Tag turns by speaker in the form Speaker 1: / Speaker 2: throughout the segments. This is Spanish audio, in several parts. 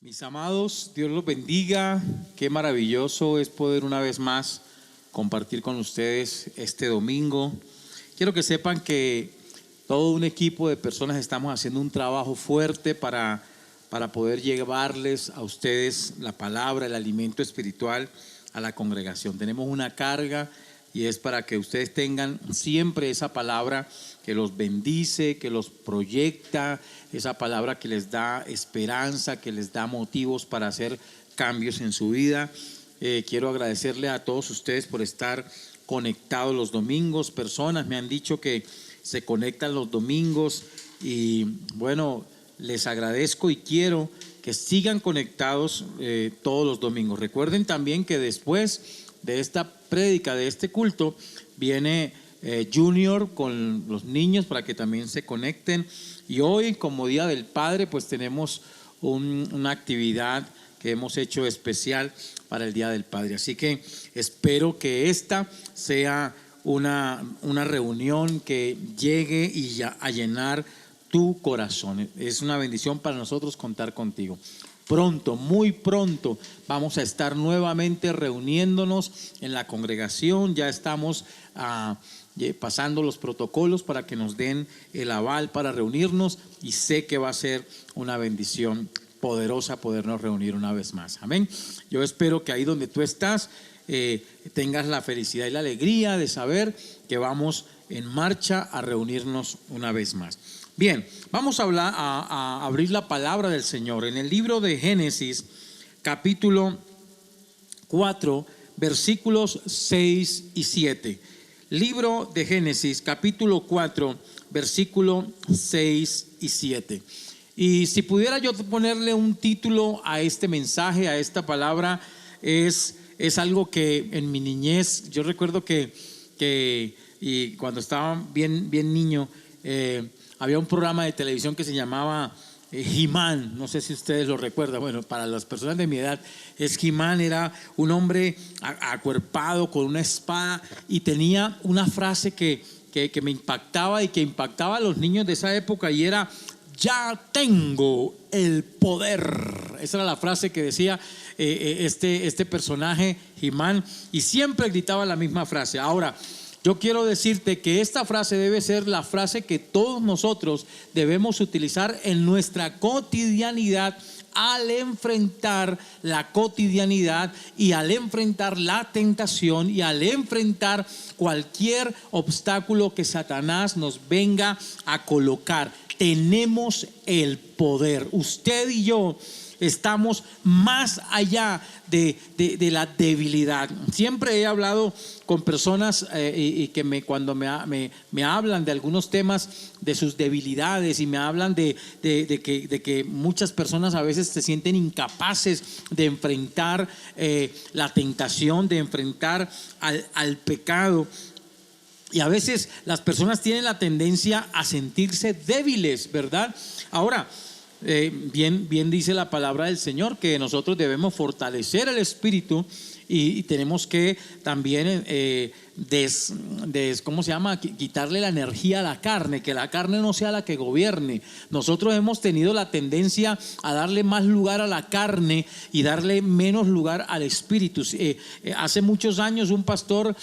Speaker 1: Mis amados, Dios los bendiga. Qué maravilloso es poder una vez más compartir con ustedes este domingo. Quiero que sepan que todo un equipo de personas estamos haciendo un trabajo fuerte para poder llevarles a ustedes la palabra, el alimento espiritual a la congregación. Tenemos una carga y es para que ustedes tengan siempre esa palabra que los bendice, que los proyecta, esa palabra que les da esperanza, que les da motivos para hacer cambios en su vida. Quiero agradecerle a todos ustedes por estar conectados los domingos. Personas me han dicho que se conectan los domingos y bueno, les agradezco y quiero que sigan conectados todos los domingos. Recuerden también que después de esta prédica, de este culto, viene Junior con los niños para que también se conecten. Y hoy, como Día del Padre, pues tenemos una actividad que hemos hecho especial para el Día del Padre. Así que espero que esta sea una reunión que llegue y a llenar tu corazón. Es una bendición para nosotros contar contigo. Pronto, muy pronto, vamos a estar nuevamente reuniéndonos en la congregación. Ya estamos pasando los protocolos para que nos den el aval para reunirnos y sé que va a ser una bendición poderosa podernos reunir una vez más. Amén. Yo espero que ahí donde tú estás tengas la felicidad y la alegría de saber que vamos en marcha a reunirnos una vez más. Bien, vamos a abrir la palabra del Señor en el libro de Génesis, capítulo 4, versículos 6 y 7. Libro de Génesis, capítulo 4, versículo 6 y 7. Y si pudiera yo ponerle un título a este mensaje, a esta palabra, es algo que en mi niñez, yo recuerdo que y cuando estaba bien niño, había un programa de televisión que se llamaba He-Man, no sé si ustedes lo recuerdan. Bueno, para las personas de mi edad, He-Man era un hombre acuerpado con una espada y tenía una frase que me impactaba y que impactaba a los niños de esa época, y era: ya tengo el poder. Esa era la frase que decía este personaje He-Man, y siempre gritaba la misma frase. Ahora, yo quiero decirte que esta frase debe ser la frase que todos nosotros debemos utilizar en nuestra cotidianidad, al enfrentar la cotidianidad y al enfrentar la tentación y al enfrentar cualquier obstáculo que Satanás nos venga a colocar. Tenemos el poder. Usted y yo estamos más allá de la debilidad. Siempre he hablado con personas y que cuando me hablan de algunos temas de sus debilidades y me hablan de que muchas personas a veces se sienten incapaces de enfrentar la tentación, de enfrentar al pecado. Y a veces las personas tienen la tendencia a sentirse débiles, ¿verdad? Ahora, bien dice la palabra del Señor que nosotros debemos fortalecer el espíritu y tenemos que también ¿cómo se llama? Quitarle la energía a la carne, que la carne no sea la que gobierne. Nosotros hemos tenido la tendencia a darle más lugar a la carne y darle menos lugar al espíritu. Hace muchos años un pastor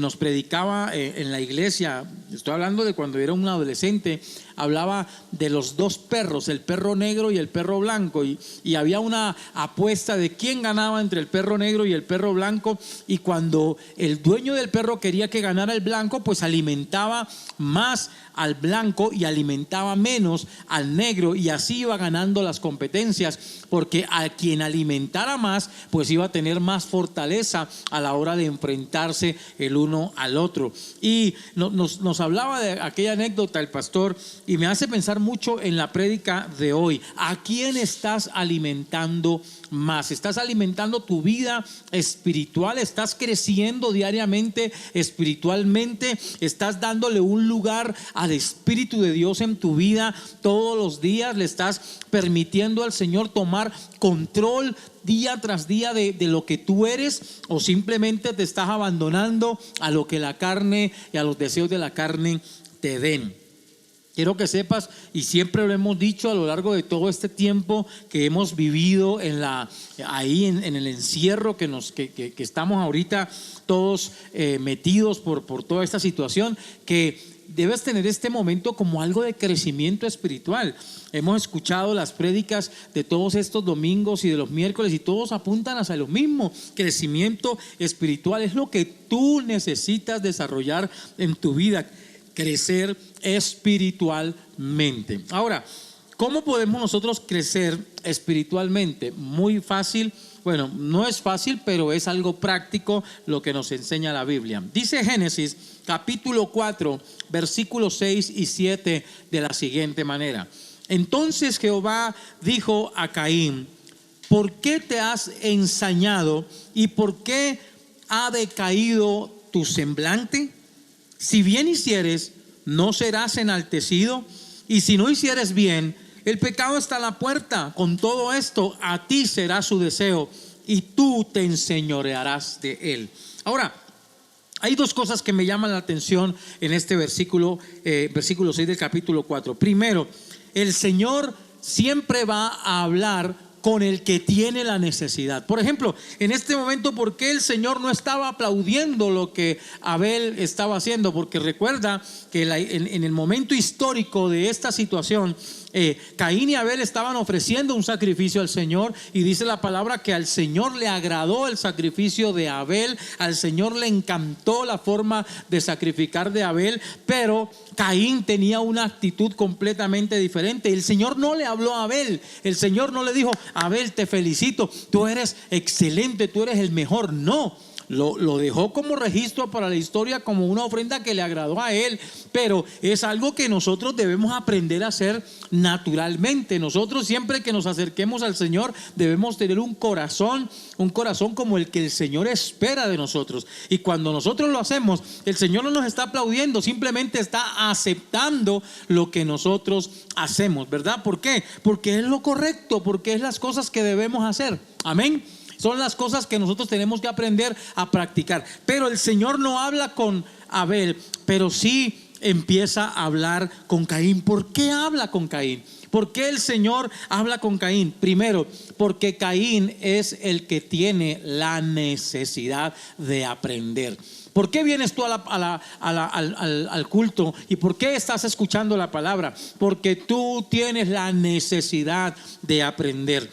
Speaker 1: nos predicaba en la iglesia, estoy hablando de cuando era un adolescente, hablaba de los dos perros, el perro negro y el perro blanco, y había una apuesta de quién ganaba entre el perro negro y el perro blanco, y cuando el dueño del perro quería que ganara el blanco, pues alimentaba más al blanco y alimentaba menos al negro, y así iba ganando las competencias, porque a quien alimentara más pues iba a tener más fortaleza a la hora de enfrentarse el uno al otro. Y nos hablaba de aquella anécdota el pastor, y me hace pensar mucho en la prédica de hoy. ¿A quién estás alimentando más? ¿Estás alimentando tu vida espiritual? ¿Estás creciendo diariamente espiritualmente? ¿Estás dándole un lugar al Espíritu de Dios en tu vida todos los días? ¿Le estás permitiendo al Señor tomar control día tras día de lo que tú eres, o simplemente te estás abandonando a lo que la carne y a los deseos de la carne te den? Quiero que sepas, y siempre lo hemos dicho a lo largo de todo este tiempo que hemos vivido ahí en el encierro que estamos ahorita todos metidos por toda esta situación, que debes tener este momento como algo de crecimiento espiritual. Hemos escuchado las prédicas de todos estos domingos y de los miércoles y todos apuntan hacia lo mismo. Crecimiento espiritual es lo que tú necesitas desarrollar en tu vida, crecer espiritualmente. Ahora, ¿cómo podemos nosotros crecer espiritualmente? Muy fácil. Bueno, no es fácil, pero es algo práctico lo que nos enseña la Biblia. Dice Génesis capítulo 4, versículos 6 y 7 de la siguiente manera: entonces Jehová dijo a Caín: ¿por qué te has ensañado y por qué ha decaído tu semblante? Si bien hicieres, no serás enaltecido, y si no hicieres bien, el pecado está a la puerta. Con todo esto, a ti será su deseo, y tú te enseñorearás de él. Ahora, hay dos cosas que me llaman la atención en este versículo 6 del capítulo 4. Primero, el Señor siempre va a hablar con el que tiene la necesidad. Por ejemplo, en este momento, ¿por qué el Señor no estaba aplaudiendo lo que Abel estaba haciendo? Porque recuerda que en el momento histórico de esta situación, Caín y Abel estaban ofreciendo un sacrificio al Señor, y dice la palabra que al Señor le agradó el sacrificio de Abel, al Señor le encantó la forma de sacrificar de Abel, pero Caín tenía una actitud completamente diferente. El Señor no le habló a Abel, el Señor no le dijo: Abel, te felicito, tú eres excelente, tú eres el mejor. No, lo dejó como registro para la historia, como una ofrenda que le agradó a él, pero es algo que nosotros debemos aprender a hacer naturalmente. Nosotros, siempre que nos acerquemos al Señor, debemos tener un corazón como el que el Señor espera de nosotros. Y cuando nosotros lo hacemos, el Señor no nos está aplaudiendo, simplemente está aceptando lo que nosotros hacemos, ¿verdad? ¿Por qué? Porque es lo correcto, porque es las cosas que debemos hacer. Amén. Son las cosas que nosotros tenemos que aprender a practicar. Pero el Señor no habla con Abel, pero sí empieza a hablar con Caín. ¿Por qué habla con Caín? ¿Por qué el Señor habla con Caín? Primero, porque Caín es el que tiene la necesidad de aprender. ¿Por qué vienes tú al culto? ¿Y por qué estás escuchando la palabra? Porque tú tienes la necesidad de aprender.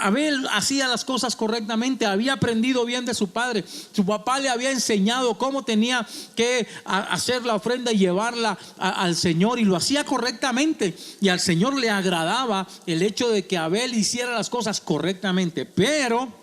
Speaker 1: Abel hacía las cosas correctamente, había aprendido bien de su padre. Su papá le había enseñado cómo tenía que hacer la ofrenda y llevarla al Señor, y lo hacía correctamente, y al Señor le agradaba el hecho de que Abel hiciera las cosas correctamente. Pero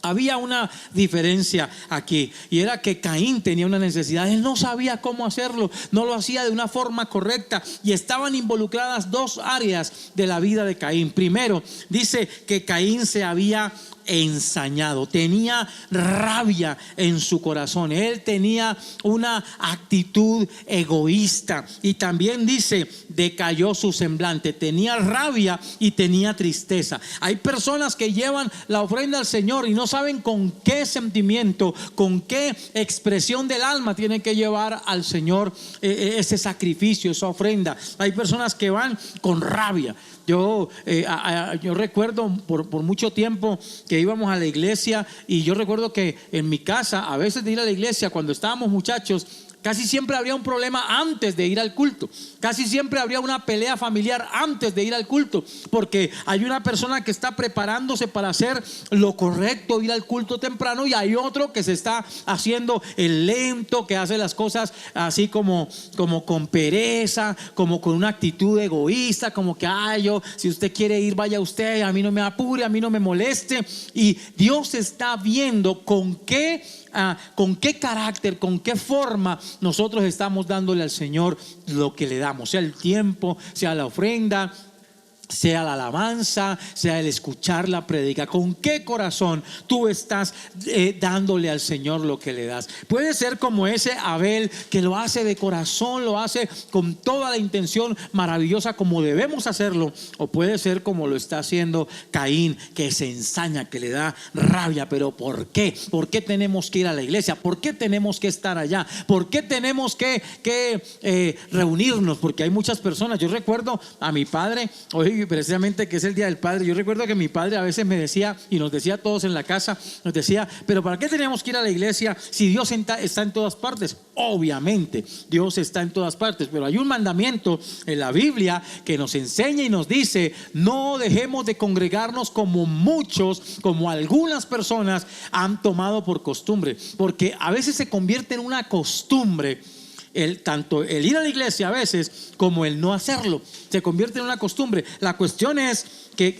Speaker 1: había una diferencia aquí, y era que Caín tenía una necesidad. Él no sabía cómo hacerlo, no lo hacía de una forma correcta, y estaban involucradas dos áreas de la vida de Caín. Primero, dice que Caín se había ensañado, tenía rabia en su corazón, él tenía una actitud egoísta, y también dice: decayó su semblante, tenía rabia y tenía tristeza. Hay personas que llevan la ofrenda al Señor y no saben con qué sentimiento, con qué expresión del alma tienen que llevar al Señor ese sacrificio, esa ofrenda. Hay personas que van con rabia. Yo recuerdo por mucho tiempo que íbamos a la iglesia, y yo recuerdo que en mi casa, a veces de ir a la iglesia, cuando estábamos muchachos, casi siempre habría un problema antes de ir al culto. Casi siempre habría una pelea familiar antes de ir al culto, porque hay una persona que está preparándose para hacer lo correcto, ir al culto temprano, y hay otro que se está haciendo el lento, que hace las cosas así como con pereza, como con una actitud egoísta, como que si usted quiere ir, vaya usted, a mí no me apure, a mí no me moleste. Y Dios está viendo con qué carácter, con qué forma nosotros estamos dándole al Señor lo que le damos, sea el tiempo, sea la ofrenda, sea la alabanza, sea el escuchar la prédica. ¿Con qué corazón tú estás dándole al Señor lo que le das? Puede ser como ese Abel, que lo hace de corazón, lo hace con toda la intención maravillosa como debemos hacerlo. O puede ser como lo está haciendo Caín, que se ensaña, que le da rabia. Pero ¿por qué? ¿Por qué tenemos que ir a la iglesia? ¿Por qué tenemos que estar allá? ¿Por qué tenemos que reunirnos? Porque hay muchas personas. Yo recuerdo a mi padre, hoy precisamente que es el Día del Padre, yo recuerdo que mi padre a veces me decía, y nos decía a todos en la casa, nos decía: pero ¿para qué teníamos que ir a la iglesia si Dios está en todas partes? Obviamente Dios está en todas partes, pero hay un mandamiento en la Biblia que nos enseña y nos dice: no dejemos de congregarnos como muchos, como algunas personas han tomado por costumbre, porque a veces se convierte en una costumbre. Tanto el ir a la iglesia a veces como el no hacerlo se convierte en una costumbre. La cuestión es que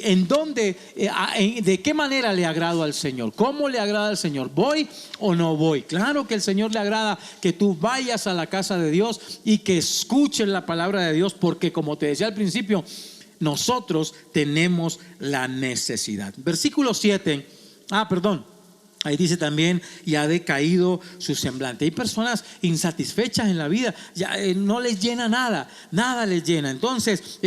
Speaker 1: de qué manera le agrado al Señor, cómo le agrada al Señor, voy o no voy. Claro que al Señor le agrada que tú vayas a la casa de Dios y que escuches la palabra de Dios, porque como te decía al principio, nosotros tenemos la necesidad. Versículo 7, ahí dice también: y ha decaído su semblante. Hay personas insatisfechas en la vida, ya no les llena nada les llena. Entonces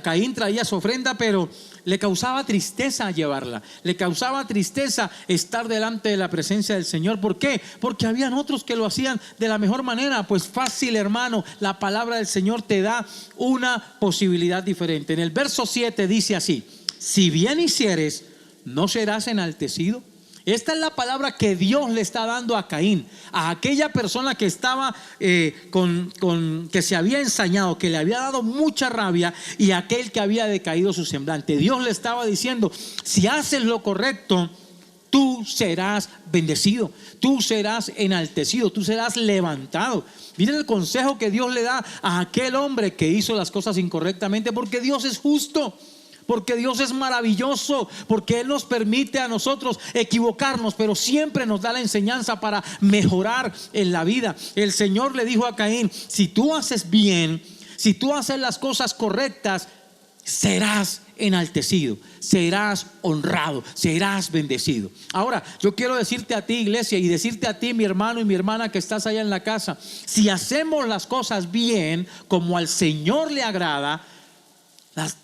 Speaker 1: Caín traía su ofrenda, pero le causaba tristeza llevarla, le causaba tristeza estar delante de la presencia del Señor. ¿Por qué? Porque habían otros que lo hacían de la mejor manera. Pues fácil, hermano, la palabra del Señor te da una posibilidad diferente. En el verso 7 dice así: si bien hicieres, ¿no serás enaltecido? Esta es la palabra que Dios le está dando a Caín, a aquella persona que estaba que se había ensañado, que le había dado mucha rabia, y aquel que había decaído su semblante. Dios le estaba diciendo: si haces lo correcto, tú serás bendecido, tú serás enaltecido, tú serás levantado. Miren el consejo que Dios le da a aquel hombre que hizo las cosas incorrectamente, porque Dios es justo, porque Dios es maravilloso, porque Él nos permite a nosotros equivocarnos, pero siempre nos da la enseñanza para mejorar en la vida. El Señor le dijo a Caín: si tú haces bien, si tú haces las cosas correctas, serás enaltecido, serás honrado, serás bendecido. Ahora, yo quiero decirte a ti, iglesia, y decirte a ti, mi hermano y mi hermana que estás allá en la casa: si hacemos las cosas bien, como al Señor le agrada,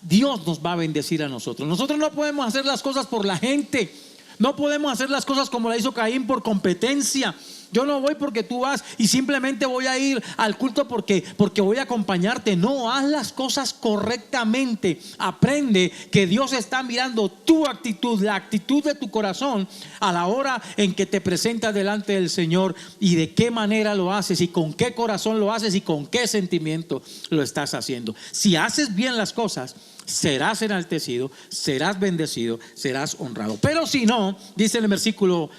Speaker 1: Dios nos va a bendecir a nosotros. Nosotros no podemos hacer las cosas por la gente, no podemos hacer las cosas como la hizo Caín, por competencia. Yo no voy porque tú vas y simplemente voy a ir al culto porque voy a acompañarte. No, haz las cosas correctamente. Aprende que Dios está mirando tu actitud, la actitud de tu corazón a la hora en que te presentas delante del Señor, y de qué manera lo haces, y con qué corazón lo haces, y con qué sentimiento lo estás haciendo. Si haces bien las cosas, serás enaltecido, serás bendecido, serás honrado. Pero si no, dice el versículo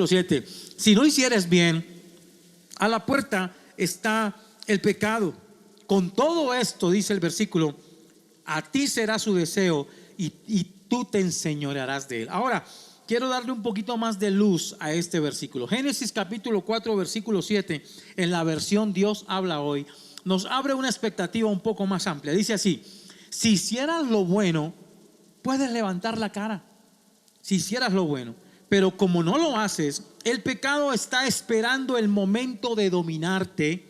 Speaker 1: 7, si no hicieres bien, a la puerta está el pecado. Con todo esto, dice el versículo, a ti será su deseo y tú te enseñorearás de él. Ahora, quiero darle un poquito más de luz a este versículo. Génesis capítulo 4, versículo 7, en la versión Dios habla hoy, nos abre una expectativa un poco más amplia. Dice así: si hicieras lo bueno, puedes levantar la cara. Si hicieras lo bueno, pero como no lo haces, el pecado está esperando el momento de dominarte.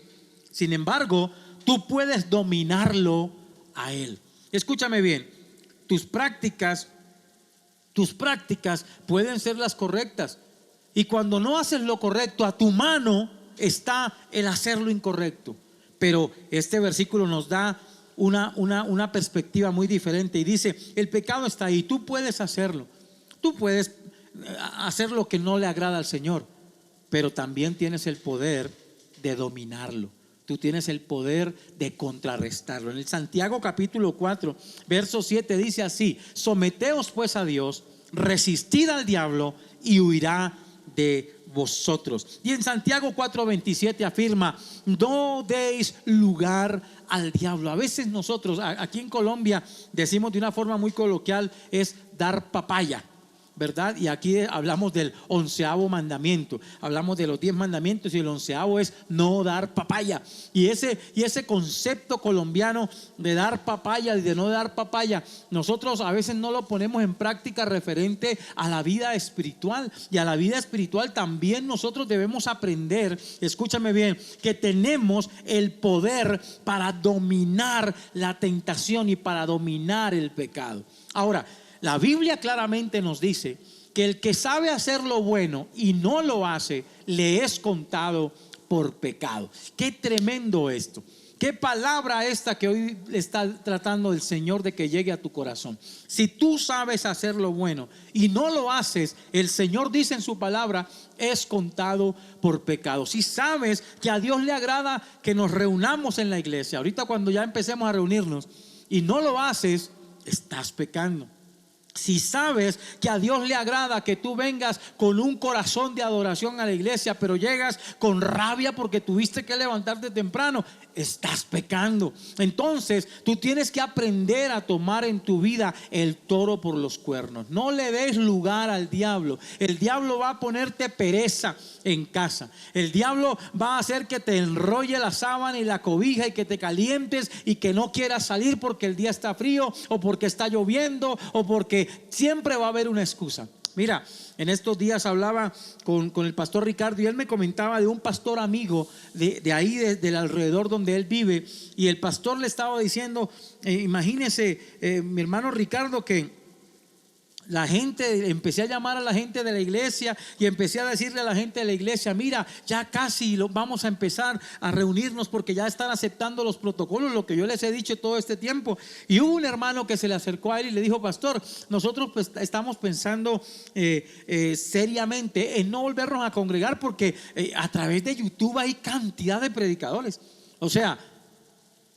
Speaker 1: Sin embargo, tú puedes dominarlo a él. Escúchame bien, tus prácticas pueden ser las correctas, y cuando no haces lo correcto, a tu mano está el hacer lo incorrecto. Pero este versículo nos da una perspectiva muy diferente, y dice: el pecado está ahí, tú puedes hacerlo, tú puedes hacer lo que no le agrada al Señor, pero también tienes el poder de dominarlo. Tú tienes el poder de contrarrestarlo. En el Santiago capítulo 4, verso 7 dice así: someteos pues a Dios, resistid al diablo y huirá de vosotros. Y en Santiago 4:27 afirma: no deis lugar al diablo. A veces nosotros aquí en Colombia decimos de una forma muy coloquial, es dar papaya. ¿verdad? Y aquí hablamos del 11º mandamiento, hablamos de los 10 mandamientos y el 11º es no dar papaya. Y ese concepto colombiano de dar papaya y de no dar papaya, nosotros a veces no lo ponemos en práctica referente a la vida espiritual. Y a la vida espiritual también nosotros debemos aprender, escúchame bien, que tenemos el poder para dominar la tentación y para dominar el pecado. Ahora, la Biblia claramente nos dice que el que sabe hacer lo bueno y no lo hace, le es contado por pecado. Qué tremendo esto. Qué palabra esta que hoy está tratando el Señor de que llegue a tu corazón. Si tú sabes hacer lo bueno y no lo haces, el Señor dice en su palabra, es contado por pecado. Si sabes que a Dios le agrada que nos reunamos en la iglesia, ahorita cuando ya empecemos a reunirnos y no lo haces, estás pecando. Si sabes que a Dios le agrada que tú vengas con un corazón de adoración a la iglesia, pero llegas con rabia porque tuviste que levantarte temprano, estás pecando. Entonces tú tienes que aprender a tomar en tu vida el toro por los cuernos. No le des lugar al diablo. El diablo va a ponerte pereza en casa. El diablo va a hacer que te enrolle la sábana y la cobija y que te calientes y que no quieras salir porque el día está frío o porque está lloviendo o porque siempre va a haber una excusa. Mira, en estos días hablaba con el pastor Ricardo y él me comentaba de un pastor amigo de ahí, del alrededor donde él vive. Y el pastor le estaba diciendo, imagínese, mi hermano Ricardo, que la gente, empecé a llamar a la gente de la iglesia y empecé a decirle a la gente de la iglesia, mira, ya casi vamos a empezar a reunirnos porque ya están aceptando los protocolos, lo que yo les he dicho todo este tiempo. Y hubo un hermano que se le acercó a él y le dijo, pastor, nosotros pues estamos pensando seriamente en no volvernos a congregar porque a través de YouTube hay cantidad de predicadores. O sea,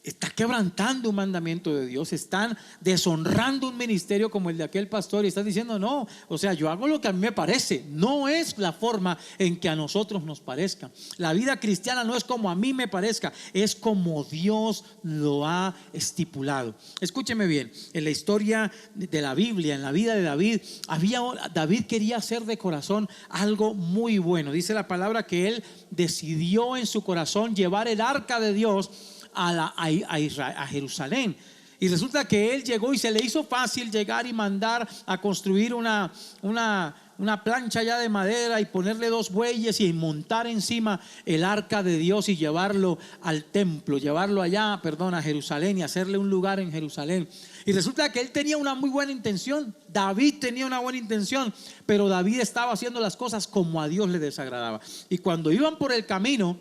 Speaker 1: está quebrantando un mandamiento de Dios, están deshonrando un ministerio como el de aquel pastor y están diciendo no, o sea, yo hago lo que a mí me parece, no es la forma en que a nosotros nos parezca. La vida cristiana no es como a mí me parezca, es como Dios lo ha estipulado. Escúcheme bien, en la historia de la Biblia, en la vida de David, David quería hacer de corazón algo muy bueno. Dice la palabra que él decidió en su corazón llevar el arca de Dios a Jerusalén. Y resulta que él llegó y se le hizo fácil llegar y mandar a construir una plancha ya de madera y ponerle 2 bueyes y montar encima el arca de Dios y llevarlo al templo, llevarlo allá, a Jerusalén y hacerle un lugar en Jerusalén. Y resulta que él tenía una muy buena intención, David tenía una buena intención, pero David estaba haciendo las cosas como a Dios le desagradaba. Y cuando iban por el camino,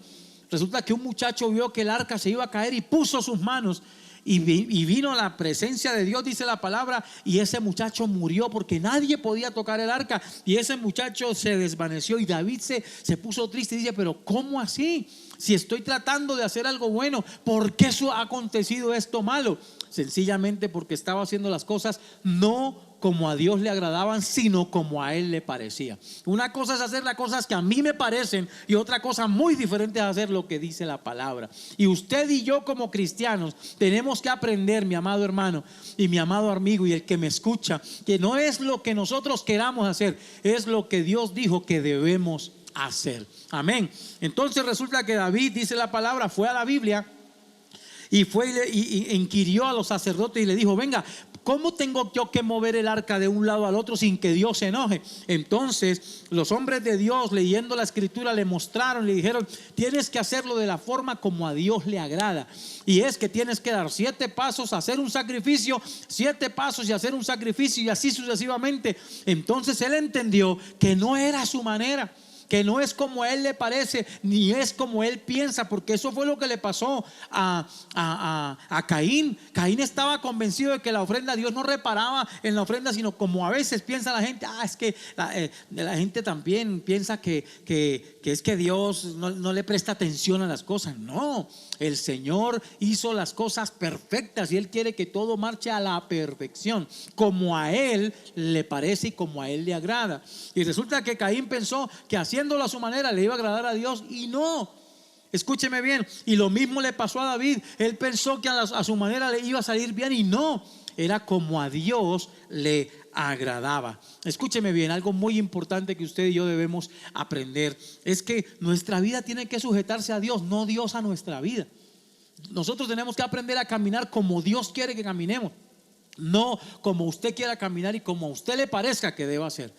Speaker 1: resulta que un muchacho vio que el arca se iba a caer y puso sus manos y vino la presencia de Dios, dice la palabra, y ese muchacho murió porque nadie podía tocar el arca y ese muchacho se desvaneció y David se puso triste y dice, pero ¿cómo así? Si estoy tratando de hacer algo bueno, ¿por qué eso ha acontecido esto malo? Sencillamente porque estaba haciendo las cosas no como a Dios le agradaban, sino como a él le parecía. Una cosa es hacer las cosas que a mí me parecen y otra cosa muy diferente es hacer lo que dice la palabra. Y usted y yo como cristianos tenemos que aprender, mi amado hermano y mi amado amigo y el que me escucha, que no es lo que nosotros queramos hacer, es lo que Dios dijo que debemos hacer. Amén. Entonces resulta que David, dice la palabra, fue a la Biblia y fue y inquirió a los sacerdotes y le dijo, venga, ¿cómo tengo yo que mover el arca de un lado al otro sin que Dios se enoje? Entonces los hombres de Dios, leyendo la escritura, le mostraron, le dijeron, tienes que hacerlo de la forma como a Dios le agrada. Y es que tienes que dar 7 pasos, hacer un sacrificio, 7 pasos y hacer un sacrificio y así sucesivamente. Entonces él entendió que no era su manera, que no es como a él le parece, ni es como él piensa, porque eso fue lo que le pasó a Caín. Caín estaba convencido de que la ofrenda, Dios no reparaba en la ofrenda, sino como a veces piensa la gente, es que la gente también piensa que es que Dios no le presta atención a las cosas. No, el Señor hizo las cosas perfectas y Él quiere que todo marche a la perfección, como a Él le parece y como a Él le agrada. Y resulta que Caín pensó que haciéndolo a su manera le iba a agradar a Dios, y no. Escúcheme bien, y lo mismo le pasó a David. Él pensó que a su manera le iba a salir bien y no, era como a Dios le agradaba. Escúcheme bien, algo muy importante que usted y yo debemos aprender es que nuestra vida tiene que sujetarse a Dios, no Dios a nuestra vida. Nosotros tenemos que aprender a caminar como Dios quiere que caminemos, no como usted quiera caminar y como a usted le parezca que deba hacer.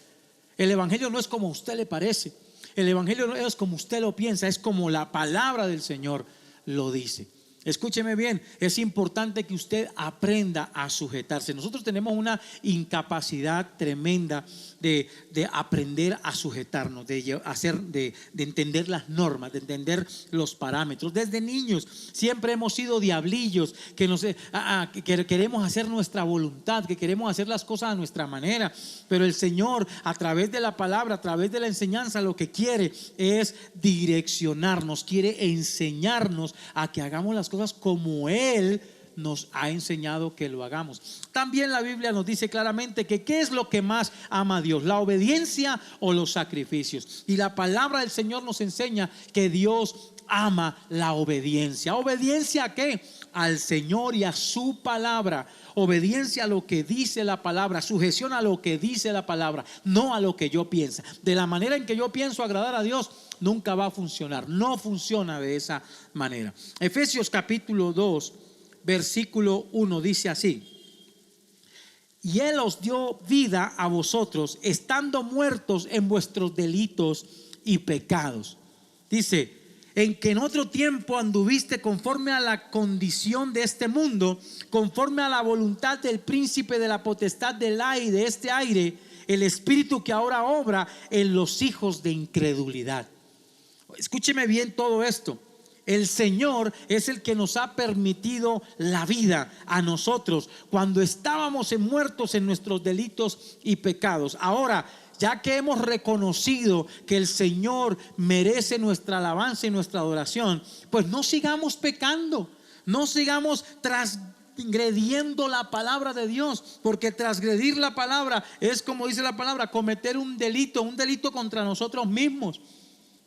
Speaker 1: El evangelio no es como a usted le parece. El evangelio no es como usted lo piensa, es como la palabra del Señor lo dice. Escúcheme bien, es importante que usted aprenda a sujetarse. Nosotros tenemos una incapacidad tremenda de aprender a sujetarnos, de entender las normas, de entender los parámetros. Desde niños siempre hemos sido diablillos que queremos hacer nuestra voluntad, que queremos hacer las cosas a nuestra manera. Pero el Señor, a través de la palabra, a través de la enseñanza, lo que quiere es direccionarnos, quiere enseñarnos a que hagamos las cosas como Él nos ha enseñado que lo hagamos. También la Biblia nos dice claramente que ¿qué es lo que más ama a Dios? ¿La obediencia o los sacrificios? Y la palabra del Señor nos enseña que Dios ama la obediencia. ¿Obediencia a qué? Al Señor y a su palabra. Obediencia a lo que dice la palabra, sujeción a lo que dice la palabra, no a lo que yo pienso. De la manera en que yo pienso agradar a Dios, nunca va a funcionar. No funciona de esa manera. Efesios capítulo 2 versículo 1 dice así: y Él os dio vida a vosotros, estando muertos en vuestros delitos y pecados. Dice: en que en otro tiempo anduviste conforme a la condición de este mundo, conforme a la voluntad del príncipe de la potestad del aire, de este aire, el espíritu que ahora obra en los hijos de incredulidad. Escúcheme bien todo esto. El Señor es el que nos ha permitido la vida a nosotros cuando estábamos muertos en nuestros delitos y pecados. Ahora, ya que hemos reconocido que el Señor merece nuestra alabanza y nuestra adoración, pues no sigamos pecando, no sigamos transgrediendo la palabra de Dios, porque transgredir la palabra es, como dice la palabra, cometer un delito contra nosotros mismos.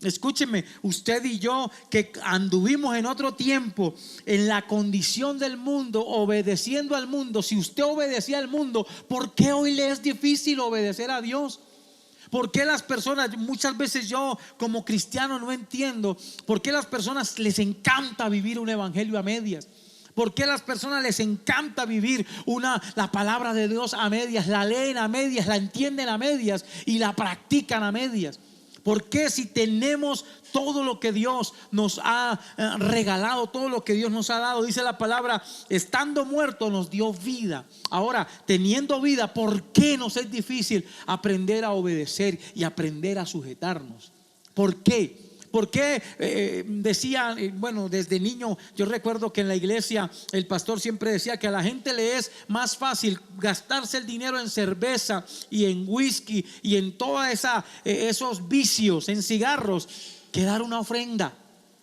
Speaker 1: Escúcheme, usted y yo que anduvimos en otro tiempo en la condición del mundo, obedeciendo al mundo. Si usted obedecía al mundo, ¿por qué hoy le es difícil obedecer a Dios? ¿Por qué las personas, muchas veces yo como cristiano no entiendo por qué las personas les encanta vivir un evangelio a medias? ¿Por qué a las personas les encanta vivir la palabra de Dios a medias? La leen a medias, la entienden a medias y la practican a medias. ¿Por qué, si tenemos todo lo que Dios nos ha regalado, todo lo que Dios nos ha dado? Dice la palabra: estando muerto nos dio vida. Ahora, teniendo vida, ¿por qué nos es difícil aprender a obedecer y aprender a sujetarnos? ¿Por qué? Porque decía, bueno, desde niño yo recuerdo que en la iglesia el pastor siempre decía que a la gente le es más fácil gastarse el dinero en cerveza y en whisky y en todos esos vicios, en cigarros, que dar una ofrenda.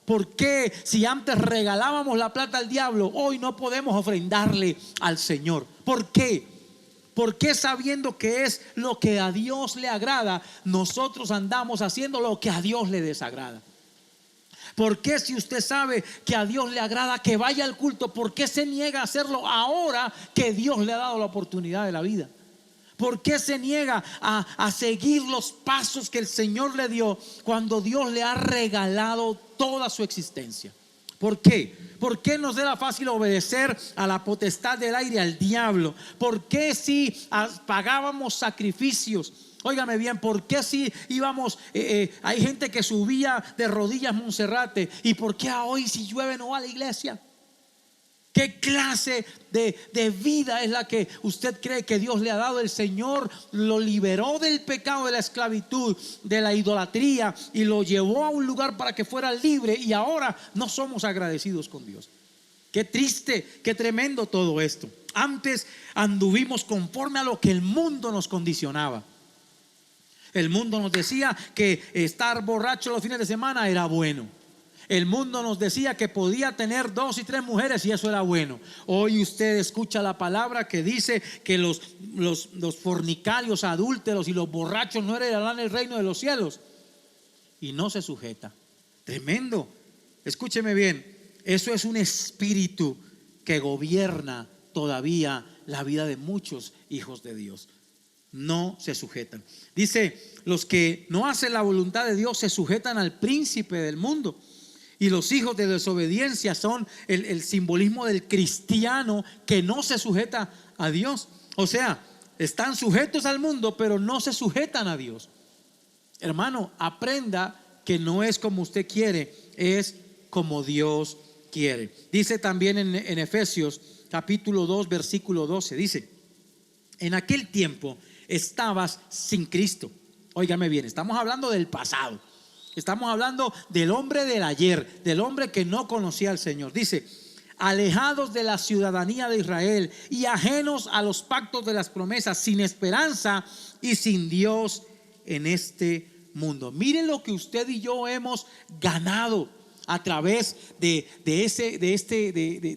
Speaker 1: ¿Por qué, si antes regalábamos la plata al diablo, hoy no podemos ofrendarle al Señor? ¿Por qué? ¿Por qué, sabiendo que es lo que a Dios le agrada, nosotros andamos haciendo lo que a Dios le desagrada? ¿Por qué, si usted sabe que a Dios le agrada que vaya al culto, por qué se niega a hacerlo ahora que Dios le ha dado la oportunidad de la vida? ¿Por qué se niega a seguir los pasos que el Señor le dio cuando Dios le ha regalado toda su existencia? ¿Por qué? ¿Por qué nos era fácil obedecer a la potestad del aire, al diablo? ¿Por qué si pagábamos sacrificios? Óigame bien, ¿por qué si íbamos? Hay gente que subía de rodillas Monserrate. ¿Y por qué hoy, si llueve, no va a la iglesia? ¿Qué clase de vida es la que usted cree que Dios le ha dado? El Señor lo liberó del pecado, de la esclavitud, de la idolatría, y lo llevó a un lugar para que fuera libre, y ahora no somos agradecidos con Dios. Qué triste, qué tremendo todo esto. Antes anduvimos conforme a lo que el mundo nos condicionaba. El mundo nos decía que estar borracho los fines de semana era bueno. El mundo nos decía que podía tener 2 y 3 mujeres y eso era bueno. Hoy usted escucha la palabra que dice que los fornicarios, adúlteros y los borrachos no heredarán el reino de los cielos. Y no se sujeta. Tremendo.
Speaker 2: Escúcheme bien, eso es un espíritu que gobierna todavía la vida de muchos hijos de Dios. No se sujetan. Dice, los que no hacen la voluntad de Dios se sujetan al príncipe del mundo. Y los hijos de desobediencia son el simbolismo del cristiano que no se sujeta a Dios. O sea, están sujetos al mundo, pero no se sujetan a Dios. Hermano, aprenda que no es como usted quiere, es como Dios quiere. Dice también en Efesios capítulo 2 versículo 12, dice: en aquel tiempo estabas sin Cristo. Óigame bien, estamos hablando del pasado. Estamos hablando del hombre del ayer, del hombre que no conocía al Señor. Dice: alejados de la ciudadanía de Israel y ajenos a los pactos de las promesas, sin esperanza y sin Dios en este mundo. Miren lo que usted y yo hemos ganado a través de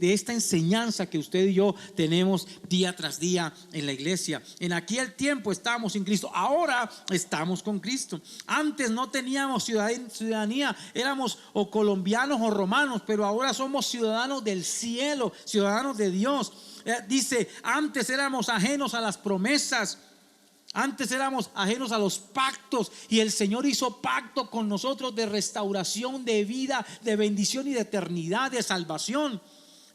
Speaker 2: esta enseñanza que usted y yo tenemos día tras día en la iglesia. En aquel tiempo estábamos sin Cristo, ahora estamos con Cristo. Antes no teníamos ciudadanía, éramos o colombianos o romanos, pero ahora somos ciudadanos del cielo, ciudadanos de Dios. Dice, antes éramos ajenos a las promesas. Antes éramos ajenos a los pactos, y el Señor hizo pacto con nosotros de restauración, de vida, de bendición y de eternidad, de salvación.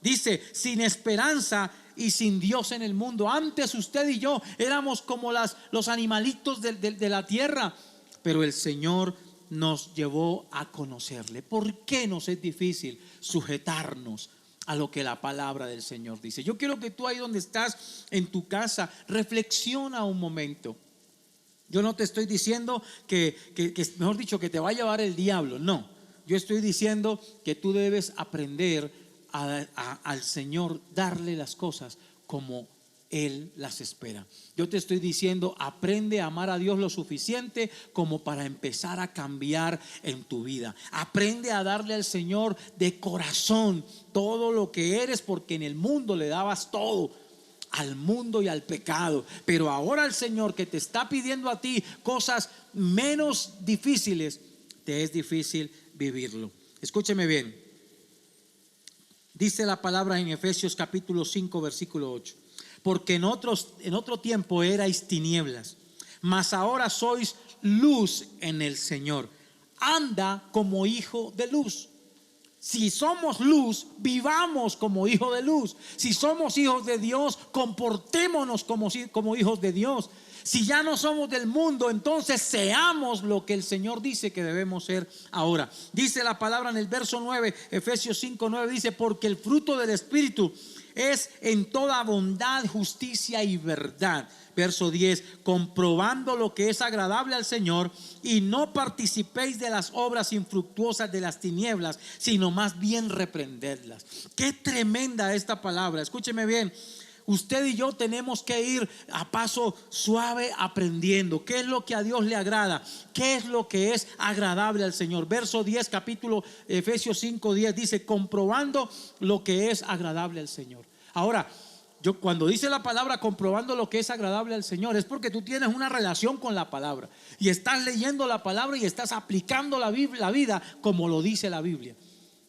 Speaker 2: Dice, sin esperanza y sin Dios en el mundo. Antes usted y yo éramos como los animalitos de la tierra, pero el Señor nos llevó a conocerle. ¿Por qué nos es difícil sujetarnos a lo que la palabra del Señor dice? Yo quiero que tú, ahí donde estás en tu casa, reflexiona un momento. Yo no te estoy diciendo que mejor dicho, que te va a llevar el diablo. No, yo estoy diciendo que tú debes aprender al Señor, darle las cosas como Él las espera. Yo te estoy diciendo, aprende a amar a Dios lo suficiente como para empezar a cambiar en tu vida. Aprende a darle al Señor de corazón todo lo que eres, porque en el mundo le dabas todo al mundo y al pecado, pero ahora el Señor, que te está pidiendo a ti cosas menos difíciles, te es difícil vivirlo. Escúcheme bien, dice la palabra en Efesios capítulo 5 versículo 8: porque en otro tiempo erais tinieblas, mas ahora sois luz en el Señor. Anda como hijo de luz. Si somos luz, vivamos como hijos de luz. Si somos hijos de Dios, comportémonos como hijos de Dios. Si ya no somos del mundo, entonces seamos lo que el Señor dice que debemos ser ahora. Dice la palabra en el verso 9, Efesios 5:9, dice: porque el fruto del Espíritu es en toda bondad, justicia y verdad. Verso 10: comprobando lo que es agradable al Señor, y no participéis de las obras infructuosas de las tinieblas, sino más bien reprendedlas. Qué tremenda esta palabra. Escúcheme bien. Usted y yo tenemos que ir a paso suave aprendiendo qué es lo que a Dios le agrada, qué es lo que es agradable al Señor. Verso 10, capítulo Efesios 5:10 dice: comprobando lo que es agradable al Señor. Ahora, yo cuando dice la palabra comprobando lo que es agradable al Señor, es porque tú tienes una relación con la palabra y estás leyendo la palabra y estás aplicando la vida como lo dice la Biblia.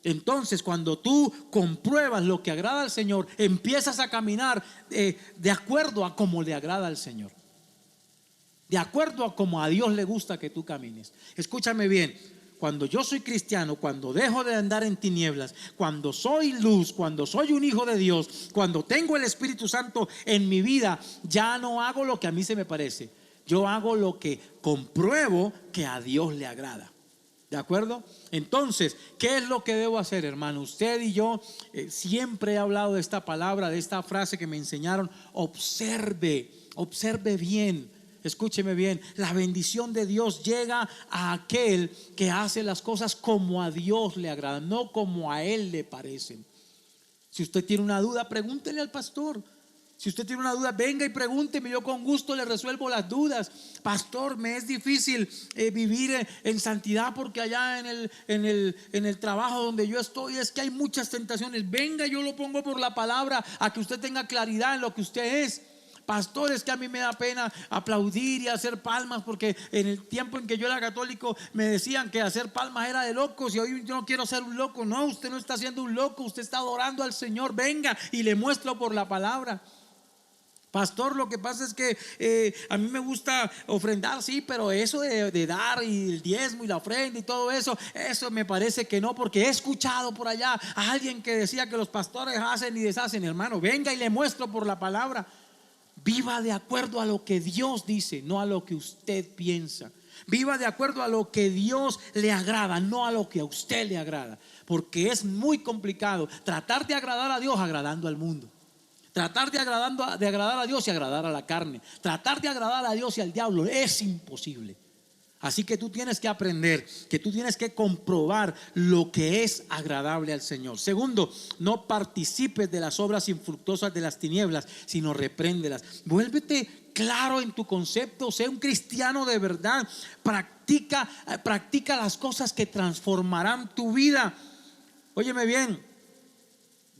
Speaker 2: Entonces, cuando tú compruebas lo que agrada al Señor, empiezas a caminar de acuerdo a como le agrada al Señor, de acuerdo a como a Dios le gusta que tú camines. Escúchame bien, cuando yo soy cristiano, cuando dejo de andar en tinieblas, cuando soy luz, cuando soy un hijo de Dios, cuando tengo el Espíritu Santo en mi vida, ya no hago lo que a mí se me parece. Yo hago lo que compruebo que a Dios le agrada. ¿De acuerdo? Entonces, ¿qué es lo que debo hacer, hermano? Usted y yo siempre he hablado de esta palabra, de esta frase que me enseñaron: observe bien. Escúcheme bien, la bendición de Dios llega a aquel que hace las cosas como a Dios le agrada, no como a él le parecen. Si usted tiene una duda, pregúntele al pastor. Si usted tiene una duda, venga y pregúnteme, yo con gusto le resuelvo las dudas. Pastor, me es difícil vivir en santidad porque allá en el trabajo donde yo estoy es que hay muchas tentaciones. Venga, yo lo pongo por la palabra a que usted tenga claridad en lo que usted es. pastores que a mí me da pena aplaudir y hacer palmas, porque en el tiempo en que yo era católico me decían que hacer palmas era de locos, y hoy yo no quiero ser un loco. No, usted no está siendo un loco, usted está adorando al Señor. Venga y le muestro por la palabra. Pastor, lo que pasa es que a mí me gusta ofrendar, sí, pero eso de dar y el diezmo y la ofrenda y todo eso me parece que no, porque he escuchado por allá a alguien que decía que los pastores hacen y deshacen. Hermano, venga y le muestro por la palabra. Viva de acuerdo a lo que Dios dice, no a lo que usted piensa. Viva de acuerdo a lo que Dios le agrada, no a lo que a usted le agrada, porque es muy complicado tratar de agradar a Dios agradando al mundo. Tratar de agradar a Dios y agradar a la carne. Tratar de agradar a Dios y al diablo es imposible. Así que tú tienes que aprender, que tú tienes que comprobar lo que es agradable al Señor. Segundo, no participes de las obras infructuosas de las tinieblas, sino repréndelas. Vuélvete claro en tu concepto, sé un cristiano de verdad. Practica las cosas que transformarán tu vida. Óyeme bien.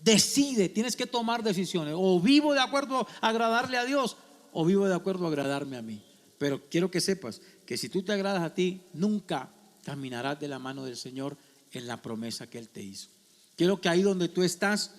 Speaker 2: Decide, tienes que tomar decisiones. O vivo de acuerdo a agradarle a Dios, o vivo de acuerdo a agradarme a mí. Pero quiero que sepas que si tú te agradas a ti, nunca caminarás de la mano del Señor en la promesa que Él te hizo. Quiero que ahí donde tú estás,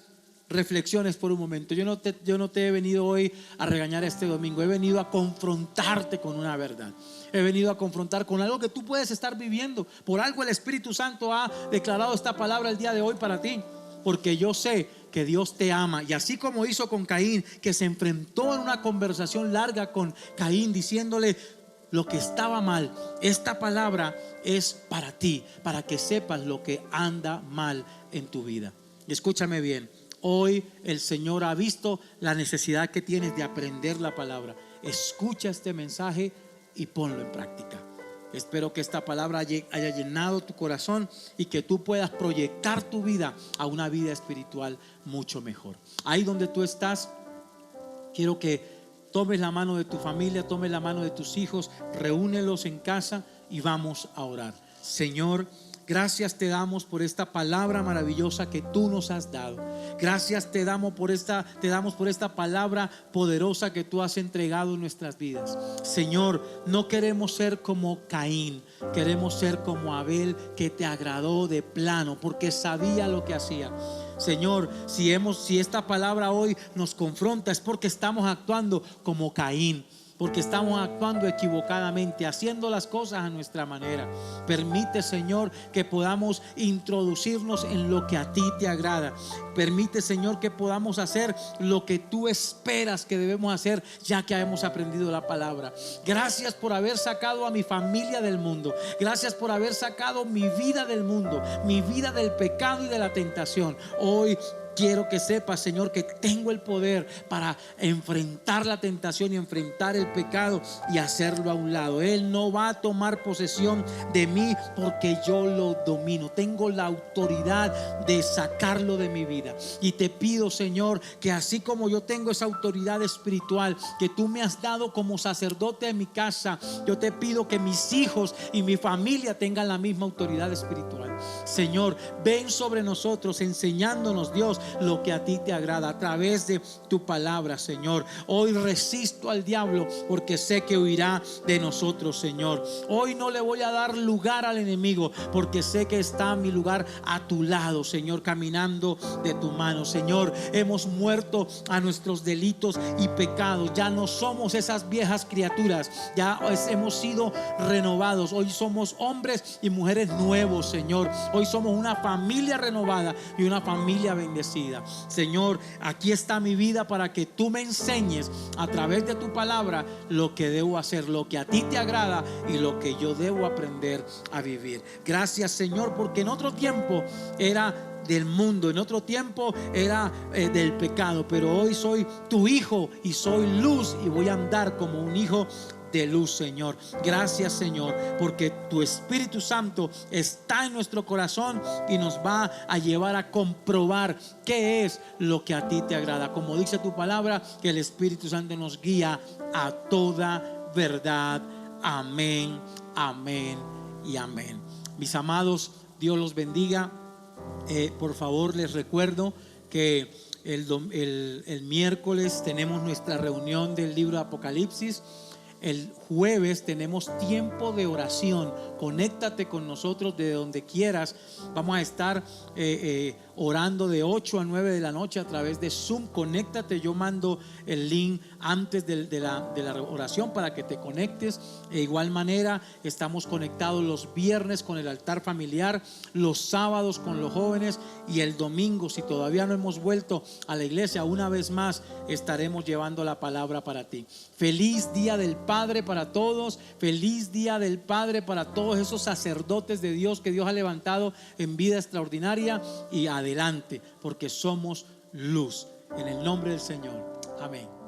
Speaker 2: reflexiones por un momento. Yo no te he venido hoy a regañar este domingo. He venido a confrontarte con una verdad. He venido a confrontar con algo que tú puedes estar viviendo. Por algo el Espíritu Santo ha declarado esta palabra el día de hoy para ti. Porque yo sé que Dios te ama. Y así como hizo con Caín, que se enfrentó en una conversación larga con Caín, diciéndole lo que estaba mal, esta palabra es para ti, para que sepas lo que anda mal en tu vida. Y escúchame bien, hoy el Señor ha visto la necesidad que tienes de aprender la palabra. Escucha este mensaje y ponlo en práctica. Espero que esta palabra haya llenado tu corazón y que tú puedas proyectar tu vida a una vida espiritual mucho mejor. Ahí donde tú estás, quiero que tomes la mano de tu familia, tomes la mano de tus hijos, reúnelos en casa y vamos a orar. Señor, gracias te damos por esta palabra maravillosa que tú nos has dado. Gracias te damos por esta palabra poderosa que tú has entregado en nuestras vidas. Señor, no queremos ser como Caín, queremos ser como Abel, que te agradó de plano porque sabía lo que hacía. Señor, si esta palabra hoy nos confronta, es porque estamos actuando como Caín, porque estamos actuando equivocadamente, haciendo las cosas a nuestra manera. Permite, Señor, que podamos introducirnos en lo que a ti te agrada. Permite, Señor, que podamos hacer lo que tú esperas que debemos hacer, ya que hemos aprendido la palabra. Gracias por haber sacado a mi familia del mundo. Gracias por haber sacado mi vida del mundo, mi vida del pecado y de la tentación. Hoy quiero que sepas, Señor, que tengo el poder para enfrentar la tentación y enfrentar el pecado y hacerlo a un lado. Él no va a tomar posesión de mí porque yo lo domino. Tengo la autoridad de sacarlo de mi vida. Y te pido, Señor, que así como yo tengo esa autoridad espiritual que tú me has dado como sacerdote en mi casa, yo te pido que mis hijos y mi familia tengan la misma autoridad espiritual. Señor, ven sobre nosotros enseñándonos, Dios, lo que a ti te agrada a través de tu palabra, Señor. Hoy resisto al diablo porque sé que huirá de nosotros, Señor. Hoy no le voy a dar lugar al enemigo porque sé que está mi lugar a tu lado, Señor, caminando de tu mano. Señor, hemos muerto a nuestros delitos y pecados. Ya no somos esas viejas criaturas, ya hemos sido renovados. Hoy somos hombres y mujeres nuevos, Señor. Hoy somos una familia renovada y una familia bendecida. Señor, aquí está mi vida para que tú me enseñes a través de tu palabra lo que debo hacer, lo que a ti te agrada y lo que yo debo aprender a vivir. Gracias, Señor, porque en otro tiempo era del mundo, en otro tiempo era del pecado, pero hoy soy tu hijo y soy luz y voy a andar como un hijo de luz, Señor. Gracias, Señor, porque tu Espíritu Santo está en nuestro corazón y nos va a llevar a comprobar qué es lo que a ti te agrada. Como dice tu palabra, que el Espíritu Santo nos guía a toda verdad. Amén, amén y amén. Mis amados, Dios los bendiga. Por favor, les recuerdo que El miércoles tenemos nuestra reunión del libro de Apocalipsis. El jueves tenemos tiempo de oración. Conéctate con nosotros de donde quieras. Vamos a estar orando de 8 a 9 de la noche a través de Zoom. Conéctate, yo mando el link antes de la oración para que te conectes. De igual manera estamos conectados los viernes con el altar familiar, los sábados con los jóvenes, y el domingo, si todavía no hemos vuelto a la iglesia, una vez más estaremos llevando la palabra para ti. Feliz Día del Padre para todos. Feliz Día del Padre para todos esos sacerdotes de Dios que Dios ha levantado en vida extraordinaria. Y adelante, porque somos luz. En el nombre del Señor. Amén.